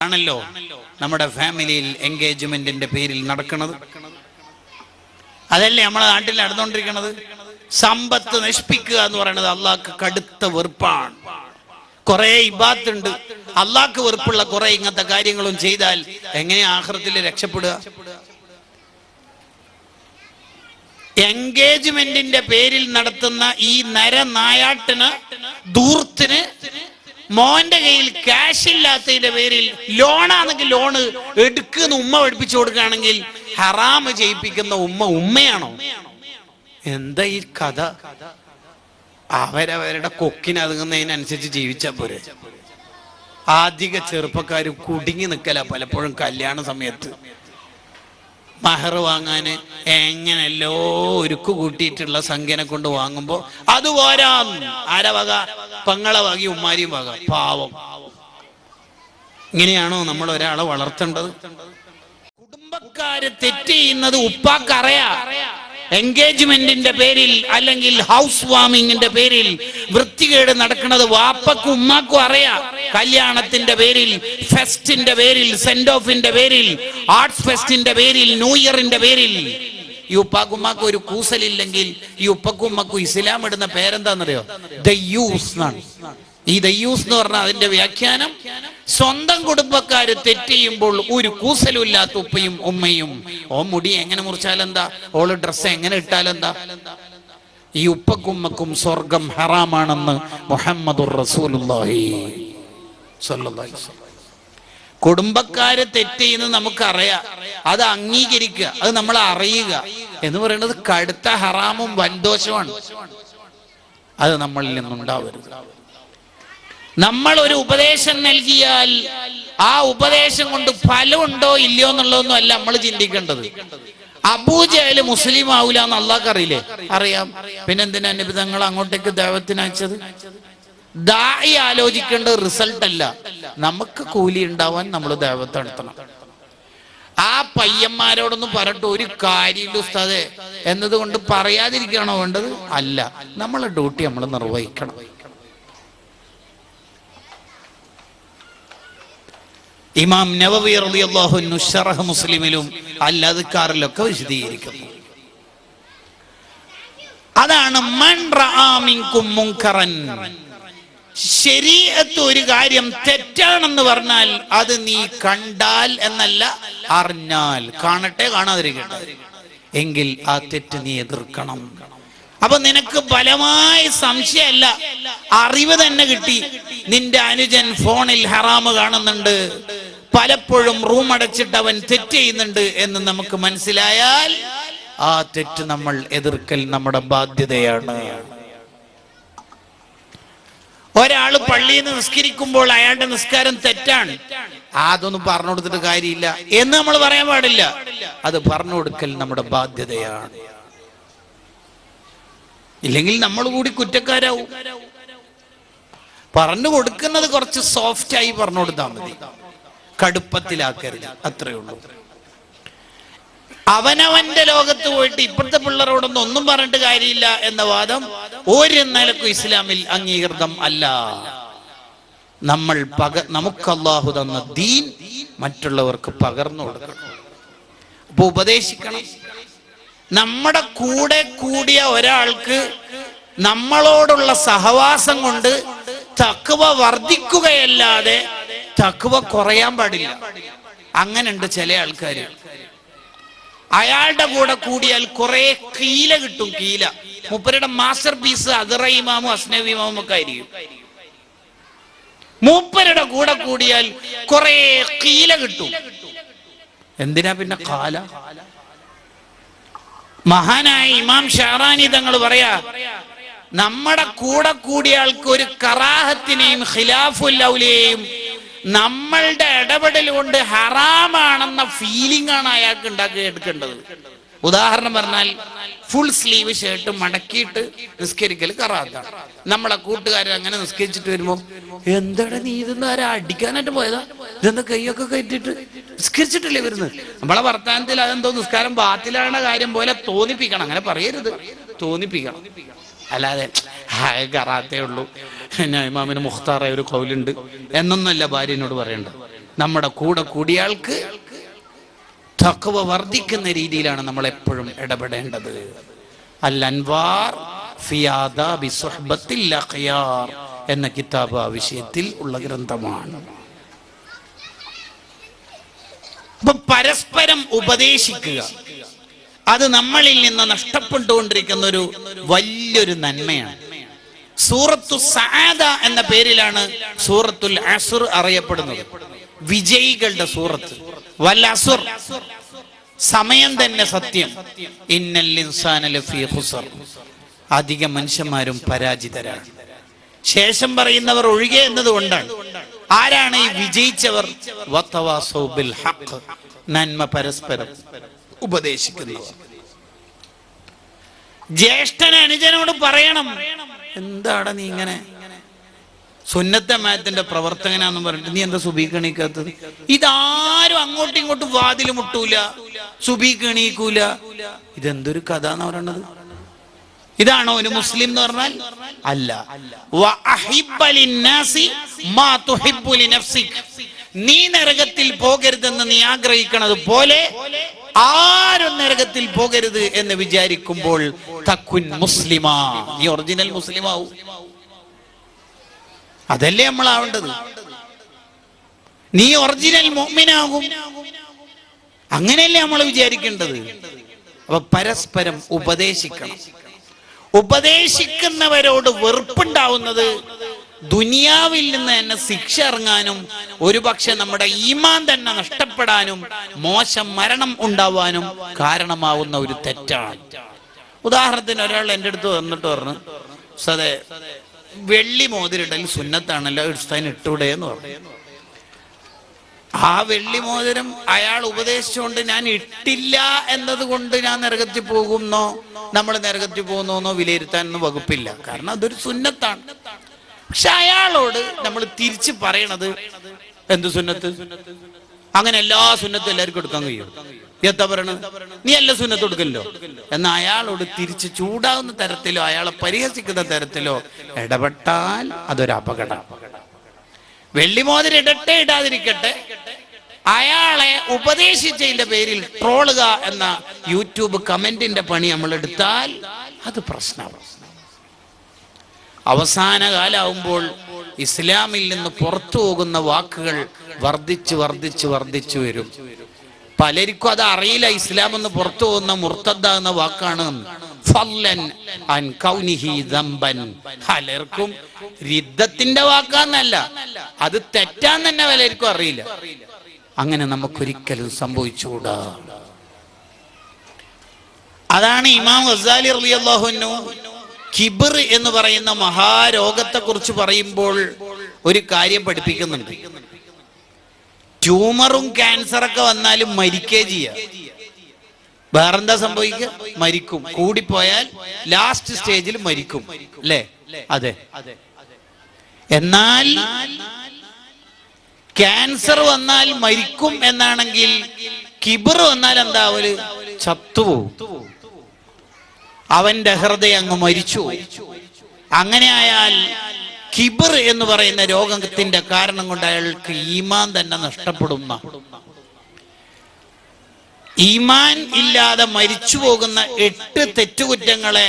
ആണല്ലോ നമ്മുടെ ഫാമിലിയിൽ എൻഗേജ്മെന്റിന്റെ പേരിൽ നടക്കുന്നത്. അതല്ലേ നമ്മുടെ നാട്ടിൽ നടന്നുകൊണ്ടിരിക്കുന്നത്. സമ്പത്ത് നശിപ്പിക്കുക എന്ന് പറയുന്നത് അള്ളാഹ്ക്ക് കടുത്ത വെറുപ്പാണ്. കുറെ ഇബാദത്തുണ്ട്, അള്ളാഹ്ക്ക് വെറുപ്പുള്ള കുറെ ഇങ്ങനത്തെ കാര്യങ്ങളും ചെയ്താൽ എങ്ങനെയാ ആഖിറത്തിൽ രക്ഷപ്പെടുക? എൻഗേജ്മെന്റിന്റെ പേരിൽ നടത്തുന്ന ഈ നരനായാട്ടിന്, ധൂർത്തിന്, മോന്റെ കയ്യിൽ ക്യാഷ് ഇല്ലാത്തതിന്റെ പേരിൽ ലോണാണെങ്കിൽ ലോണ് എടുക്കുന്ന ഉമ്മ പഠിപ്പിച്ചു കൊടുക്കുകയാണെങ്കിൽ ഹറാമ് ചെയ്യിപ്പിക്കുന്ന ഉമ്മയാണോ? എന്താ ഈ കഥ? അവരവരുടെ കൊക്കിനതുങ്ങുന്നതിനനുസരിച്ച് ജീവിച്ചാ പോരെ. അധിക ചെറുപ്പക്കാരും കുടുങ്ങി നിൽക്കല പലപ്പോഴും കല്യാണ സമയത്ത്. മഹർ വാങ്ങാന് എങ്ങനെല്ലോ ഒരുക്കു കൂട്ടിയിട്ടുള്ള സംഖ്യനെ കൊണ്ട് വാങ്ങുമ്പോ അത് പോരാ. ആരെ വക? പെങ്ങളെ വകി ഉമ്മാരിയും വക. പാവം. ഇങ്ങനെയാണോ നമ്മൾ ഒരാളെ വളർത്തേണ്ടത്? കുടുംബക്കാര് തെറ്റ് ചെയ്യുന്നത് ഉപ്പാക്കറിയാ. എൻഗേജ്മെന്റിന്റെ പേരിൽ അല്ലെങ്കിൽ ഹൗസ് വാമിങ്ങിന്റെ പേരിൽ വൃത്തികേട് നടക്കുന്നത് വാപ്പക്കും ഉമ്മാക്കും അറിയാം. കല്യാണത്തിന്റെ പേരിൽ, ഫെസ്റ്റിന്റെ പേരിൽ, സെന്റ് ഓഫിന്റെ പേരിൽ, ആർട്സ് ഫെസ്റ്റിന്റെ പേരിൽ, ന്യൂ ഇയറിന്റെ പേരിൽ ഈ ഉപ്പാക്കും ഉമ്മാക്കും ഒരു കൂസലില്ലെങ്കിൽ ഈ ഉപ്പക്കും ഉമ്മക്കും ഇസ്ലാം ഇടുന്ന പേരെന്താണെന്നറിയോ? ദയ്യൂസ് എന്നാണ്. ഈ ദയ്യൂസ് എന്ന് പറഞ്ഞാൽ അതിന്റെ വ്യാഖ്യാനം സ്വന്തം കുടുംബക്കാര് തെറ്റ് ചെയ്യുമ്പോൾ ഒരു കൂസലും ഇല്ലാത്ത ഉപ്പയും ഉമ്മയും. ഓ മുടി എങ്ങനെ മുറിച്ചാലെന്താ, ഓള് ഡ്രസ്സ് എങ്ങനെ ഇട്ടാലെന്താ? ഈ ഉപ്പക്കും ഉമ്മക്കും സ്വർഗം ഹറാമാണെന്ന് മുഹമ്മദുർ റസൂലുള്ളാഹി സ്വല്ലല്ലാഹി അലൈഹി വസല്ലം. കുടുംബക്കാര് തെറ്റ് ചെയ്യുന്നത് നമുക്കറിയാം, അത് അംഗീകരിക്കുക, അത് നമ്മൾ അറിയുക എന്ന് പറയുന്നത് കടുത്ത ഹറാമും വൻദോഷമാണ്. അത് നമ്മളിൽ നിന്നുണ്ടാവരുത്. നമ്മൾ ഒരു ഉപദേശം നൽകിയാൽ ആ ഉപദേശം കൊണ്ട് ഫലമുണ്ടോ ഇല്ലയോ എന്നുള്ളതൊന്നും അല്ല നമ്മൾ ചിന്തിക്കേണ്ടത്. അബൂജഹല് മുസ്ലിം ആവൂല എന്ന് അള്ളാഹ്ക്ക് അറിയില്ലേ? അറിയാം. പിന്നെന്തിനാ നബി തങ്ങൾ അങ്ങോട്ടേക്ക് ദഅവത്തിന് അയച്ചത്? ദാഇ ആലോചിക്കേണ്ടത് റിസൾട്ട് അല്ല, നമുക്ക് കൂലി ഉണ്ടാവാൻ നമ്മൾ ദഅവത്ത് നടത്തണം. ആ പയ്യന്മാരോടൊന്നും പറഞ്ഞിട്ട് ഒരു കാര്യമില്ല ഉസ്താദേ എന്നതുകൊണ്ട് പറയാതിരിക്കണോ വേണ്ടത്? അല്ല, നമ്മളെ ഡ്യൂട്ടി നമ്മൾ നിർവഹിക്കണം. ഇമാം നവവി റളിയല്ലാഹു അൻഹു ശറഹ് മുസ്ലിമിലും അൽ അദ്കാറിലൊക്കെ വിശദീകരിക്കുന്നു. അതാണ് മൻ റആ മിൻകും മുൻകറൻ. ശരീഅത്ത് ഒരു കാര്യം തെറ്റാണെന്ന് പറഞ്ഞാൽ അത് നീ കണ്ടാൽ എന്നല്ല, അറിഞ്ഞാൽ. കാണട്ടെ കാണാതിരിക്കട്ടെ, എങ്കിൽ ആ തെറ്റ് നീ എതിർക്കണം. അപ്പൊ നിനക്ക് ബലമായ സംശയമല്ല, അറിവ് തന്നെ കിട്ടി. നിന്റെ അനുജൻ ഫോണിൽ ഹറാമ് കാണുന്നുണ്ട്, പലപ്പോഴും റൂം അടച്ചിട്ട് അവൻ തെറ്റ് ചെയ്യുന്നുണ്ട് എന്ന് നമുക്ക് മനസ്സിലായാൽ ആ തെറ്റ് നമ്മൾ എതിർക്കൽ നമ്മുടെ ബാധ്യതയാണ്. ഒരാള് പള്ളിയിൽ നിന്ന് നിസ്കരിക്കുമ്പോൾ അയാളുടെ നിസ്കാരം തെറ്റാണ്, അതൊന്നും പറഞ്ഞു കൊടുത്തിട്ട് കാര്യമില്ല എന്ന് നമ്മൾ പറയാൻ പാടില്ല. അത് പറഞ്ഞു കൊടുക്കൽ നമ്മുടെ ബാധ്യതയാണ്. ഇല്ലെങ്കിൽ നമ്മൾ കൂടി കുറ്റക്കാരാവും. പറഞ്ഞു കൊടുക്കുന്നത് കുറച്ച് സോഫ്റ്റ് ആയി പറഞ്ഞു കൊടുത്താൽ മതി, കടുപ്പത്തിലാക്കരുത്, അത്രേ ഉള്ളൂ. അവനവന്റെ ലോകത്ത് പോയിട്ട് ഇപ്പോഴത്തെ പിള്ളേരോടൊന്നും ഒന്നും പറഞ്ഞിട്ട് കാര്യമില്ല എന്ന വാദം ഒരു നിലക്കും ഇസ്ലാമിൽ അംഗീകൃതം അല്ല. നമ്മൾ നമുക്ക് അല്ലാഹു തന്ന ദീൻ മറ്റുള്ളവർക്ക് പകർന്നു കൊടുക്കണം. അപ്പൊ ഉപദേശിക്കണം. നമ്മുടെ കൂടെ കൂടിയ ഒരാൾക്ക് നമ്മളോടുള്ള സഹവാസം കൊണ്ട് തഖ്വ വർദ്ധിക്കുകയല്ലാതെ തഖ്വ കുറയാൻ പാടില്ല. അങ്ങനെയുണ്ട് ചില ആൾക്കാര്. അയാളുടെ കൂടെ കൂടിയാൽ കുറെ കീല കിട്ടും. കീല മൂപ്പരുടെ മാസ്റ്റർ പീസ് അദ്റ ഇമാമും അസ്നവി ഇമാമും ഒക്കെ ആയിരിക്കും. മൂപ്പരുടെ കൂടെ കൂടിയാൽ കുറെ കീല കിട്ടും. എന്തിനാ പിന്നെ കാല? മഹാനായ ഇമാം ഷാറാനി തങ്ങൾ പറയാ, നമ്മുടെ കൂടെ കൂടിയ ആൾക്ക് ഒരു കറാഹത്തിനെയും ഖിലാഫുൽ ഔലിയെയും നമ്മളുടെ ഇടപെടൽ കൊണ്ട് ഹറാമാണെന്ന ഫീലിംഗ് ആണ് അയാൾക്ക് ഉണ്ടാക്കി എടുക്കേണ്ടത്. ഉദാഹരണം പറഞ്ഞാൽ ഫുൾ സ്ലീവ് ഷർട്ട് മടക്കിയിട്ട് നിസ്കരിക്കൽ കറാഹത്താണ്. നമ്മളെ കൂട്ടുകാരൻ അങ്ങനെ നിസ്കരിച്ചിട്ട് വരുമ്പോ, എന്താണ് നീ ഇതെന്ന് ആരാ അടിക്കാനായിട്ട് പോയതാ, ഇതെന്താ കൈയൊക്കെ കയറ്റിട്ട് നിസ്കരിച്ചിട്ടില്ലേ വരുന്നത്? നമ്മളെ വർത്താനത്തിൽ അതെന്തോ നിസ്കാരം ബാത്തിലാണ് കാര്യം പോലെ തോന്നിപ്പിക്കണം. അങ്ങനെ പറയരുത്, തോന്നിപ്പിക്കണം. അല്ലാതെ കറാത്തേ ഉള്ളൂ, ഇമാമിന് മുഖ്താറായ ഒരു കൗലുണ്ട് എന്നൊന്നുമല്ല ഭാര്യനോട് പറയേണ്ടത്. നമ്മുടെ കൂടെ കൂടിയാൾക്ക് തഖ്വ വർദ്ധിക്കുന്ന രീതിയിലാണ് നമ്മൾ എപ്പോഴും ഇടപെടേണ്ടത്. അൽ അൻവാർ ഫി ആദാബി സുഹ്ബത്തിൽ അഖ്യാർ എന്ന കിതാബ് ആ വിഷയത്തിൽ ഉള്ള ഗ്രന്ഥമാണ്. അപ്പൊ പരസ്പരം ഉപദേശിക്കുക, അത് നമ്മളിൽ നിന്ന് നഷ്ടപ്പെട്ടുകൊണ്ടിരിക്കുന്ന ഒരു വലിയൊരു നന്മയാണ്. സൂറത്തു സആദ എന്ന പേരിലാണ് സൂറത്തുൽ അസ്ർ അറിയപ്പെടുന്നത്. വിജയികളുടെ സൂറത്ത്. വൽ അസ്ർ, സമയം തന്നെ സത്യം. ഇന്നൽ ഇൻസാന ലഫീ ഖുസ്ർ, അധിക മനുഷ്യന്മാരും പരാജിതരാണ്. ശേഷം പറയുന്നവർ ഒഴികെ എന്നതുകൊണ്ടാണ്. ആരാണ് ഈ വിജയിച്ചവർ? വതവാസൗ ബിൽ ഹഖ്, നന്മ പരസ്പരം ഉപദേശിക്കുന്നവർ. ജ്യേഷ്ഠൻ അനുജനോട് പറയണം, എന്താണ് നീ ഇങ്ങനെ സുന്നത്തെ മാത്തിന്റെ പ്രവർത്തകനാന്ന് പറഞ്ഞിട്ട് നീ എന്താ സുബീക്ക് എണീക്കാത്തത്? ഇതാരും അങ്ങോട്ടും ഇങ്ങോട്ടും വാതിൽ മുട്ടൂല, സുബീക്ക് എണീക്കൂല. ഇതെന്തൊരു കഥ എന്ന് പറയണത്? ഇതാണോ ഒരു മുസ്ലിം എന്ന് പറഞ്ഞാൽ? അല്ല. നീ നരകത്തിൽ പോകരുതെന്ന് നീ ആഗ്രഹിക്കുന്നത് പോലെ ആരും നരകത്തിൽ പോകരുത് എന്ന് വിചാരിക്കുമ്പോൾ തക്കുൻ മുസ്ലിമാ, നീ ഒറിജിനൽ മുസ്ലിമാവും. അതല്ലേ നമ്മളാവേണ്ടത്. നീ ഒറിജിനൽ മുഅ്മിനാകും, അങ്ങനെയല്ലേ നമ്മൾ വിചാരിക്കേണ്ടത്. അപ്പൊ പരസ്പരം ഉപദേശിക്കണം. ഉപദേശിക്കുന്നവരോട് വെറുപ്പുണ്ടാവുന്നത് ദുനിയാവിൽ നിന്ന് തന്നെ ശിക്ഷ ഇറങ്ങാനും ഒരുപക്ഷെ നമ്മുടെ ഈമാൻ തന്നെ നഷ്ടപ്പെടാനും മോശം മരണം ഉണ്ടാവാനും കാരണമാവുന്ന ഒരു തെറ്റാണ്. ഉദാഹരണത്തിന് ഒരാൾ എൻ്റെ അടുത്ത് വന്നിട്ട് പറഞ്ഞു, സതെ വെള്ളി മോതിരിടൽ സുന്നത്താണല്ലോ, ഇടുസ്ഥാൻ ഇട്ടൂടെ എന്ന് പറഞ്ഞു. ആ വെള്ളി മോതിരം അയാൾ ഉപദേശിച്ചുകൊണ്ട് ഞാൻ ഇട്ടില്ല എന്നതുകൊണ്ട് ഞാൻ നരകത്തിൽ പോകുന്നോ നമ്മൾ നരകത്തിൽ പോകുന്നോന്നോ വിലയിരുത്താനൊന്നും വകുപ്പില്ല. കാരണം അതൊരു സുന്നത്താണ്. പക്ഷെ അയാളോട് നമ്മൾ തിരിച്ച് പറയണത് എന്ത് സുന്നത്ത്? അങ്ങനെ എല്ലാ സുന്നത്തും എല്ലാവർക്കും എടുക്കാൻ കഴിയും? എത്താ പറയണ? നീ എല്ലാ സുന്നത്ത് കൊടുക്കല്ലോ എന്ന് അയാളോട് തിരിച്ച് ചൂടാവുന്ന തരത്തിലോ അയാളെ പരിഹസിക്കുന്ന തരത്തിലോ ഇടപെട്ടാൽ അതൊരു അപകടം. വെള്ളിമോതിരം ഇടട്ടെ ഇടാതിരിക്കട്ടെ, അയാളെ ഉപദേശിച്ചതിന്റെ പേരിൽ ട്രോളുക എന്ന യൂട്യൂബ് കമന്റിന്റെ പണി നമ്മൾ എടുത്താൽ അത് പ്രശ്നമാണ്. അവസാന കാലാവുമ്പോൾ ഇസ്ലാമിൽ നിന്ന് പുറത്തു പോകുന്ന വാക്കുകൾ വർദ്ധിച്ചു വർദ്ധിച്ചു വർദ്ധിച്ചു വരും. പലർക്കും അത് അറിയില്ല. ഇസ്ലാം എന്ന് പുറത്തു പോകുന്ന മുർത്തദ്ദ എന്ന വാക്കാണ്. പലർക്കും റിദ്ദത്തിന്റെ വാക്കാന്നല്ല, അത് തെറ്റാന്ന് തന്നെ പലർക്കും അറിയില്ല. അങ്ങനെ നമുക്കൊരിക്കലും സംഭവിച്ചുകൂടാ. അതാണ് ഇമാം ഗസാലി റളിയല്ലാഹു അൻഹു കിബർ എന്ന് പറയുന്ന മഹാരോഗത്തെ കുറിച്ച് പറയുമ്പോൾ ഒരു കാര്യം പഠിപ്പിക്കുന്നുണ്ട്. ട്യൂമറും ക്യാൻസറൊക്കെ വന്നാലും മരിക്കേ ചെയ്യാം. വേറെന്താ സംഭവിക്കുക? മരിക്കും. കൂടിപ്പോയാൽ ലാസ്റ്റ് സ്റ്റേജിൽ മരിക്കും, അല്ലേ? അതെ. എന്നാൽ ക്യാൻസർ വന്നാൽ മരിക്കും എന്നാണെങ്കിൽ കിബർ വന്നാൽ എന്താവല്? ചത്തുപോകും. അവന്റെ ഹൃദയം അങ്ങ് മരിച്ചു. അങ്ങനെ ആയാൽ കിബർ എന്ന് പറയുന്ന രോഗത്തിന്റെ കാരണം കൊണ്ട് അയാൾക്ക് ഈമാൻ തന്നെ നഷ്ടപ്പെടുന്ന, ഈമാൻ ഇല്ലാതെ മരിച്ചു പോകുന്ന 8 തെറ്റുകുറ്റങ്ങളെ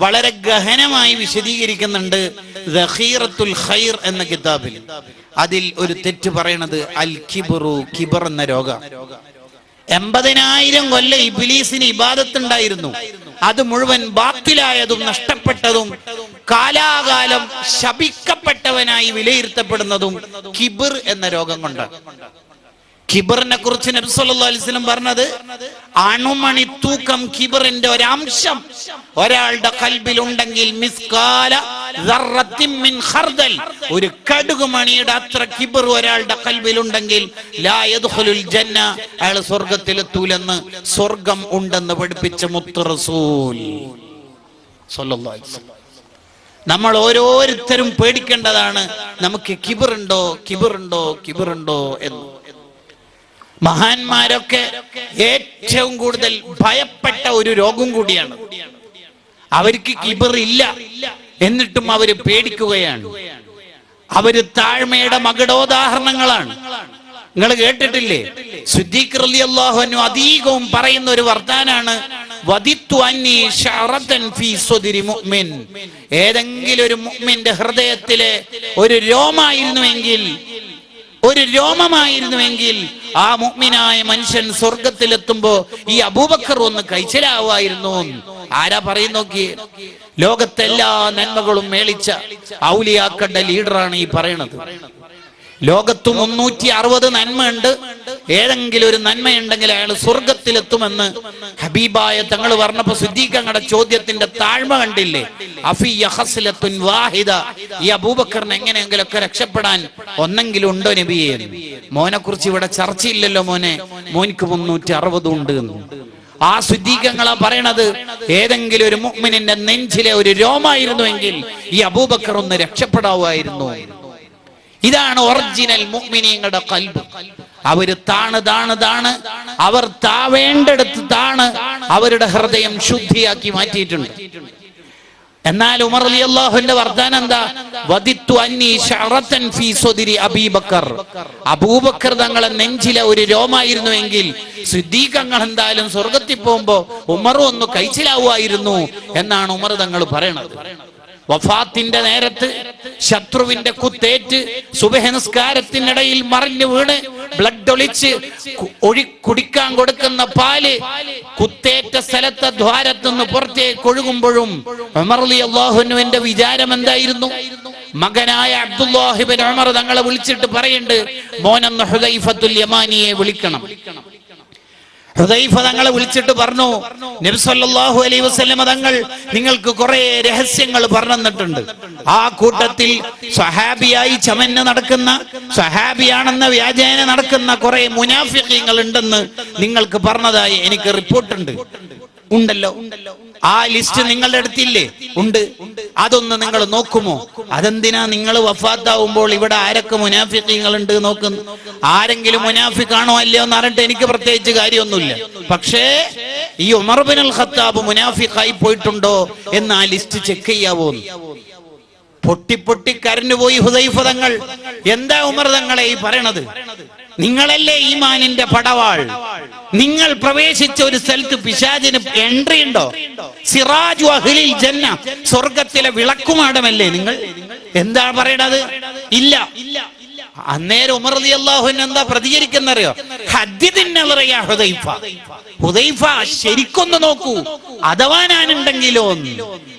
വളരെ ഗഹനമായി വിശദീകരിക്കുന്നുണ്ട് ദഖീറത്തുൽ ഖൈർ എന്ന കിതാബിൽ. അതിൽ ഒരു തെറ്റ് പറയണത് അൽ കിബ്റു, കിബർ എന്ന രോഗം. 80,000 കൊല്ലം ഇബ്ലീസിന് ഇബാദത്തുണ്ടായിരുന്നു. അത് മുഴുവൻ ബാത്തിലായതും നഷ്ടപ്പെട്ടതും കാലാകാലം ശപിക്കപ്പെട്ടവനായി വിലയിരുത്തപ്പെടുന്നതും കിബർ എന്ന രോഗം കൊണ്ടാണ്. കിബറിനെ കുറിച്ച് നബി സല്ലല്ലാഹു അലൈഹി വസല്ലം പറഞ്ഞത്, അണുമണി തൂക്കം കിബറിന്റെ ഒരംശം ഒരാളുടെ ഖൽബിൽ ഉണ്ടെങ്കിൽ മിസ്കാല ദർറത്തിൻ മിൻ ഖർദൽ, ഒരു കടുകുമണിയുടെ അത്ര കിബർ ഒരാളുടെ ഖൽബിൽ ഉണ്ടെങ്കിൽ ലാ യദ്ഖുലുൽ ജന്ന, അയാൾ സ്വർഗ്ഗത്തിലെത്തൂലെന്ന് സ്വർഗ്ഗം ഉണ്ടെന്ന് പഠിപ്പിച്ച മുത്ത് റസൂൽ സല്ലല്ലാഹു അലൈഹി വസല്ലം. നമ്മൾ ഓരോരുത്തരും പേടിക്കേണ്ടതാണ്, നമുക്ക് കിബറുണ്ടോ കിബറുണ്ടോ കിബറുണ്ടോ എന്ന്. മഹാന്മാരൊക്കെ ഏറ്റവും കൂടുതൽ ഭയപ്പെട്ട ഒരു രോഗം കൂടിയാണ്. അവർക്ക് കിബർ ഇല്ല, എന്നിട്ടും അവര് പേടിക്കുകയാണ്. അവര് താഴ്മയുടെ മകുടോദാഹരണങ്ങളാണ്. നിങ്ങൾ കേട്ടിട്ടില്ലേ? സിദ്ദീഖ് റളിയല്ലാഹു അൻഹു അധികവും പറയുന്ന ഒരു വർത്താനാണ്, വദിത്തു അന്നി ശഅറതൻ ഫീ സുദ്രി മുഅ്മിൻ. ഏതെങ്കിലും ഒരു മുഅ്മിന്റെ ഹൃദയത്തിലെ ഒരു രോമമായിരുന്നുവെങ്കിൽ ആ മുഅ്മിനായ മനുഷ്യൻ സ്വർഗത്തിലെത്തുമ്പോ ഈ അബൂബക്കർ ഒന്ന് കഴിച്ചിലാവായിരുന്നു. ആരാ പറയുന്ന നോക്കിയേ? ലോകത്തെല്ലാ നന്മകളും മേളിച്ച ഔലിയാക്കളുടെ ലീഡറാണ് ഈ പറയണത്. ലോകത്ത് 360 നന്മയുണ്ട്. ഏതെങ്കിലും ഒരു നന്മയുണ്ടെങ്കിൽ അയാൾ സ്വർഗത്തിലെത്തുമെന്ന് ഹബീബായ തങ്ങൾ പറഞ്ഞപ്പോ സിദ്ദീഖ് അങ്ങടെ ചോദ്യത്തിന്റെ താഴ്മ കണ്ടില്ലേ? അഫി യഖസ്ലത്തുൻ വാഹിദ, ഈ അബൂബക്കറിന് എങ്ങനെയെങ്കിലും ഒക്കെ രക്ഷപ്പെടാൻ ഒന്നെങ്കിലും ഉണ്ടോ നബിയേ? മോനെ കുറിച്ച് ഇവിടെ ചർച്ചയില്ലല്ലോ മോനിക്ക് 360 ഉണ്ട് എന്ന്. ആ സിദ്ദീഖങ്ങളാ പറയണത്, ഏതെങ്കിലും ഒരു മുഅ്മിനിന്റെ നെഞ്ചിലെ ഒരു രോമായിരുന്നുവെങ്കിൽ ഈ അബൂബക്കർ ഒന്ന് രക്ഷപ്പെടാമായിരുന്നു. ഇതാണ് ഒറിജിനൽ മുഅ്മിനീങ്ങളുടെ ഖൽബ്. അവര് താണ് അവർ താവേണ്ടടുത്ത് അവരുടെ ഹൃദയം ശുദ്ധിയാക്കി മാറ്റിയിട്ടുണ്ട്. എന്നാൽ ഉമർ റളിയല്ലാഹുവിന്റെ വർത്താനം എന്താ? വദിത്തു അന്നി ശഅറതൻ ഫീ സുദ്രി അബീബക്കർ. അബൂബക്കർ തങ്ങളെ നെഞ്ചിലെ ഒരു രോമായിരുന്നുവെങ്കിൽ സിദ്ദീഖ് തങ്ങൾ എന്തായാലും സ്വർഗത്തിൽ പോകുമ്പോ ഉമറും ഒന്ന് കഴിച്ചിലാവുമായിരുന്നു എന്നാണ് ഉമർ തങ്ങൾ പറയണത്. വഫാത്തിന്റെ നേരത്ത് ശത്രുവിന്റെ കുത്തേറ്റ് സുബഹി നിസ്കാരത്തിനിടയിൽ മറിഞ്ഞു വീണ് ബ്ലഡ് ഒലിച്ച് കുടിക്കാൻ കൊടുക്കുന്ന പാല് കുത്തേറ്റ സ്ഥലത്തെ ദ്വാരത്തുനിന്ന് പുറത്തേക്ക് ഒഴുകുമ്പോഴും ഉമർ റളിയല്ലാഹു അൻഹുവിന്റെ വിചാരം എന്തായിരുന്നു? മകനായ അബ്ദുല്ലാഹ് ഇബ്നു ഉമർ തങ്ങളെ വിളിച്ചിട്ട് പറയുന്നുണ്ട്, മോനെന്ന് ഹുദൈഫത്തുൽ യമാനിയെ വിളിക്കണം. ഹുദൈഫ തങ്ങളെ വിളിച്ചിട്ട് പറഞ്ഞു, നബി സല്ലല്ലാഹു അലൈഹി വസല്ലം തങ്ങൾ നിങ്ങൾക്ക് കുറെ രഹസ്യങ്ങൾ പറഞ്ഞു തന്നിട്ടുണ്ട്. ആ കൂട്ടത്തിൽ സ്വഹാബിയായി ചമഞ്ഞ് നടക്കുന്ന, സ്വഹാബിയാണെന്ന വ്യാജേന നടക്കുന്ന കുറെ മുനാഫിഖീങ്ങൾ ഉണ്ടെന്ന് നിങ്ങൾക്ക് പറഞ്ഞതായി എനിക്ക് റിപ്പോർട്ടുണ്ട്. ഉണ്ടല്ലോ, ആ ലിസ്റ്റ് നിങ്ങളുടെ അടുത്തില്ലേ? ഉണ്ട്. അതൊന്ന് നിങ്ങൾ നോക്കുമോ? അതെന്തിനാ നിങ്ങൾ വഫാത്താവുമ്പോൾ ഇവിടെ ആരൊക്കെ മുനാഫിഖീങ്ങൾ ഉണ്ട് നോക്കുന്നു? ആരെങ്കിലും മുനാഫിഖാണോ അല്ലയോ എന്ന് അറിഞ്ഞിട്ട് എനിക്ക് പ്രത്യേകിച്ച് കാര്യമൊന്നുമില്ല. പക്ഷേ ഈ ഉമർ ഇബ്നുൽ ഖത്താബ് മുനാഫിഖായി പോയിട്ടുണ്ടോ എന്ന് ആ ലിസ്റ്റ് ചെക്ക് ചെയ്യാവോ? പൊട്ടി കരഞ്ഞുപോയി ഹുദൈഫ തങ്ങൾ. എന്താ ഉമർ തങ്ങളെ ഈ പറയണത്? നിങ്ങളല്ലേ ഈമാനിന്റെ പടവാൾ. നിങ്ങൾ പ്രവേശിച്ച ഒരു സ്ഥലത്ത് പിശാചിന് എൻട്രി ഉണ്ടോ? സിറാജു അഹ്ലിൽ ജന്ന, സ്വർഗത്തിലെ വിളക്കുമാടമല്ലേ നിങ്ങൾ? എന്താ പറയണത്? ഇല്ല. അന്നേരം ഉമർ റളിയല്ലാഹു അൻഹു എന്താ പ്രതികരിക്കുന്നറിയോ? ഹദ്ദിദിന്നറിയാ ഹുദൈഫ, ഹുദൈഫ ശരിക്കൊന്ന് നോക്കൂ, അഥവാ ഞാനുണ്ടെങ്കിലോ.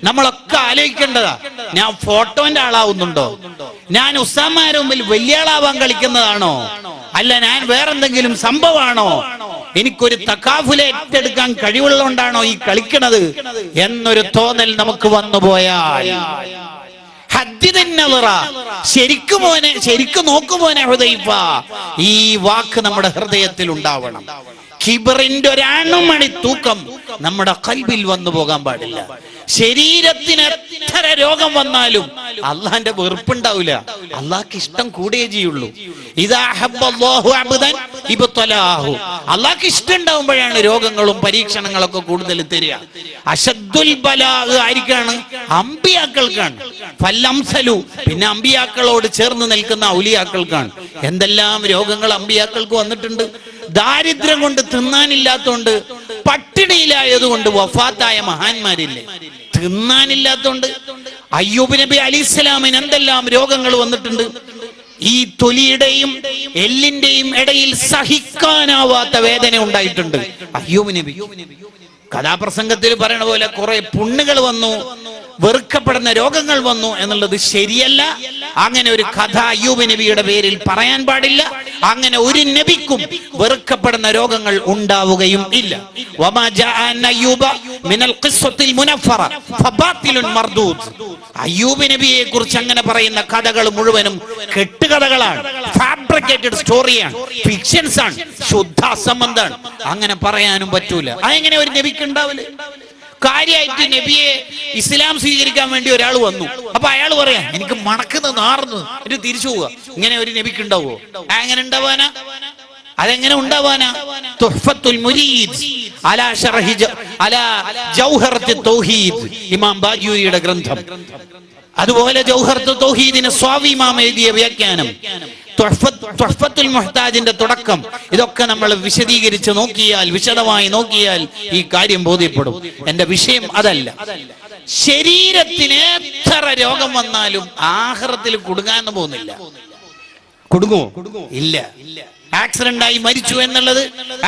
നമ്മളൊക്കെ ആലോചിക്കേണ്ടതാ, ഞാൻ ഫോട്ടോന്റെ ആളാവുന്നുണ്ടോ? ഞാൻ ഉസ്താമാരുടെ മുമ്പിൽ വലിയ ആളാവാൻ കളിക്കുന്നതാണോ? അല്ല ഞാൻ വേറെന്തെങ്കിലും സംഭവമാണോ? എനിക്കൊരു തകാഫുൽ ഏറ്റെടുക്കാൻ കഴിവുള്ളതുകൊണ്ടാണോ ഈ കളിക്കണത് എന്നൊരു തോന്നൽ നമുക്ക് വന്നുപോയാൽ, ശരിക്കും നോക്കുമോനെ ഹുദൈഫ, ഈ വാക്ക് നമ്മുടെ ഹൃദയത്തിൽ ഉണ്ടാവണം. കിബറിന്റെ ഒരണുമണി തൂക്കം നമ്മുടെ ഖൽബിൽ വന്നു പോകാൻ പാടില്ല. ശരീരത്തിന് എത്ര രോഗം വന്നാലും അള്ളാന്റെ വെറുപ്പുണ്ടാവില്ല. അള്ളാഹ്ക്ക് ഇഷ്ടം കൂടിയേ ചെയ്യുള്ളൂ. അള്ളാഹ്ക്ക് ഇഷ്ടം ഉണ്ടാവുമ്പോഴാണ് രോഗങ്ങളും പരീക്ഷണങ്ങളൊക്കെ കൂടുതൽ തരിക. അശദ്ദുൽ ബലാ ആയിരിക്കാണ്? അമ്പിയാക്കൾക്കാണ്. ഫല്ലംസലു, പിന്നെ അമ്പിയാക്കളോട് ചേർന്ന് നിൽക്കുന്ന ഔലിയാക്കൾക്കാണ്. എന്തെല്ലാം രോഗങ്ങൾ അമ്പിയാക്കൾക്ക് വന്നിട്ടുണ്ട്. ദാരിദ്ര്യം കൊണ്ട് തിന്നാനില്ലാത്തോണ്ട്, പട്ടിണിയിലായതുകൊണ്ട് വഫാത്തായ മഹാന്മാരില്ലേ? തിന്നാനില്ലാത്തോണ്ട് അയ്യൂബ് നബി അലൈഹിസ്സലാമിന് എന്തെല്ലാം രോഗങ്ങൾ വന്നിട്ടുണ്ട്. ഈ തൊലിയുടെയും എല്ലിന്റെയും ഇടയിൽ സഹിക്കാനാവാത്ത വേദന ഉണ്ടായിട്ടുണ്ട് അയ്യൂബ് നബി. കഥാപ്രസംഗത്തിൽ പറയണ പോലെ കുറെ പുണ്ണുകൾ വന്നു, വെറുക്കപ്പെടുന്ന രോഗങ്ങൾ വന്നു എന്നുള്ളത് ശരിയല്ല. അങ്ങനെ ഒരു കഥ അയ്യൂബ് നബിയുടെ പേരിൽ പറയാൻ പാടില്ല. അങ്ങനെ ഒരു നബിക്കും വെറുക്കപ്പെടുന്ന രോഗങ്ങൾ ഉണ്ടാവുകയും ഇല്ല. അയ്യൂബ് നബിയെ കുറിച്ച് അങ്ങനെ പറയുന്ന കഥകൾ മുഴുവനും കെട്ടുകഥകളാണ്, ഫാബ്രിക്കേറ്റഡ് സ്റ്റോറിയാണ്, ഫിക്ഷൻസ് ആണ്, ശുദ്ധ അസംബന്ധമാണ്. അങ്ങനെ പറയാനും പറ്റൂല. അതെങ്ങനെ ഒരു നബിക്ക് ഉണ്ടാവില്ല? കാര്യമായിട്ട് നബിയെ ഇസ്ലാം സ്വീകരിക്കാൻ വേണ്ടി ഒരാൾ വന്നു. അപ്പൊ അയാൾ പറയാ, എനിക്ക് മണക്കുന്ന നാർന്ന് എന്നിട്ട് തിരിച്ചു പോവുക. ഇങ്ങനെ ഒരു നബിക്ക് ഉണ്ടാവോ? എങ്ങനെ ഉണ്ടാവാനാ? അതെങ്ങനെ ഉണ്ടാവാനാ? തുഹ്ഫത്തുൽ മുരീദ് അലാ ശർഹി അലാ ജൗഹറത്തുൽ തൗഹീദ്, ഇമാം ബാജൂരിയുടെ ഗ്രന്ഥം. അതുപോലെ ജൗഹറത്തുൽ തൗഹീദിന് സ്വാവി ഇമാം എഴുതിയ വ്യാഖ്യാനം, തുഹ്ഫത്തുൽ മുഹ്താജിന്റെ തുടക്കം, ഇതൊക്കെ നമ്മൾ വിശദീകരിച്ച് നോക്കിയാൽ, വിശദമായി നോക്കിയാൽ ഈ കാര്യം ബോധ്യപ്പെടും. എന്റെ വിഷയം അതല്ല. ശരീരത്തിന് എത്ര രോഗം വന്നാലും ആഖിറത്തിൽ കുടുങ്ങാൻ പോകുന്നില്ല. കുടുങ്ങുമോ? ഇല്ല. ആക്സിഡന്റ് ആയി മരിച്ചു എന്നുള്ളത്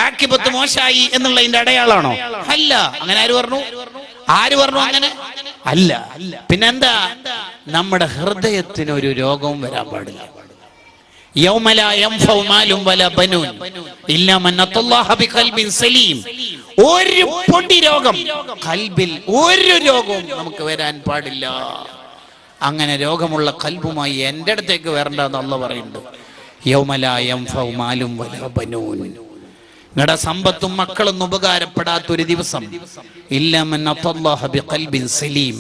ആക്കിബത്ത് മോശമായി എന്നുള്ളതിന്റെ അടയാളാണോ? അല്ല. അങ്ങനെ ആര് പറഞ്ഞു? അങ്ങനെ അല്ല. പിന്നെന്താ? നമ്മുടെ ഹൃദയത്തിന് ഒരു രോഗവും വരാൻ പാടില്ല. യൗമ ലാ യൻഫഉ മാലും വലാ ബനൂൻ ഇല്ലാ മൻ അത്തല്ലാഹ ബിഖൽബിൻ സലീം. ഒരു പൊടി രോഗം ഖൽബിൽ, ഒരു രോഗവും നമുക്ക് വരാൻ പാടില്ല. അങ്ങനെ രോഗമുള്ള ഖൽബുമായി എൻ്റെ അടുത്തേക്ക് വരണ്ടെന്ന് അല്ലാഹു പറയുന്നുണ്ട്. യൗമ ലാ യൻഫഉ മാലും വലാ ബനൂൻ. നിങ്ങളുടെ സമ്പത്തും മക്കളൊന്നും ഉപകാരപ്പെടാത്തൊരു ദിവസം. ഇല്ലാ മൻ അത്തല്ലാഹ ബിഖൽബിൻ സലീം.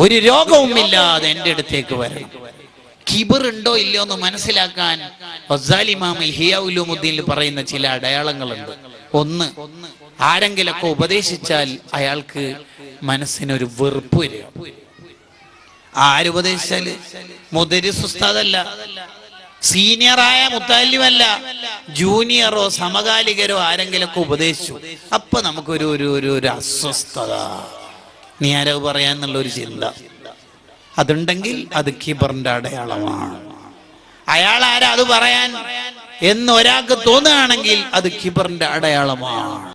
ഒരു രോഗവും ഇല്ലാതെ എൻ്റെ അടുത്തേക്ക് വരണം. കിബർ ഉണ്ടോ ഇല്ലയോ എന്ന് മനസ്സിലാക്കാൻ ഗസാലി ഇമാം ഇഹ്യാ ഉലൂമുദ്ദീനിൽ പറയുന്ന ചില അടയാളങ്ങളുണ്ട്. ഒന്ന്, ആരെങ്കിലൊക്കെ ഉപദേശിച്ചാൽ അയാൾക്ക് മനസ്സിനൊരു വെറുപ്പ് വരിക. ആരുപദേശിച്ചാല്? മുദരിസ് ഉസ്താദല്ല, സീനിയറായ മുത്തല്ലിമല്ല, ജൂനിയറോ സമകാലികരോ ആരെങ്കിലൊക്കെ ഉപദേശിച്ചു, അപ്പൊ നമുക്കൊരു ഒരു അസ്വസ്ഥത, നീ ആരോ പറയാന്നുള്ള ഒരു ചിന്ത അതുണ്ടെങ്കിൽ അത് കിബറിന്റെ അടയാളമാണ്. അയാൾ ആരാ അത് പറയാൻ എന്ന് ഒരാൾക്ക് തോന്നുകയാണെങ്കിൽ അത് കിബറിന്റെ അടയാളമാണ്.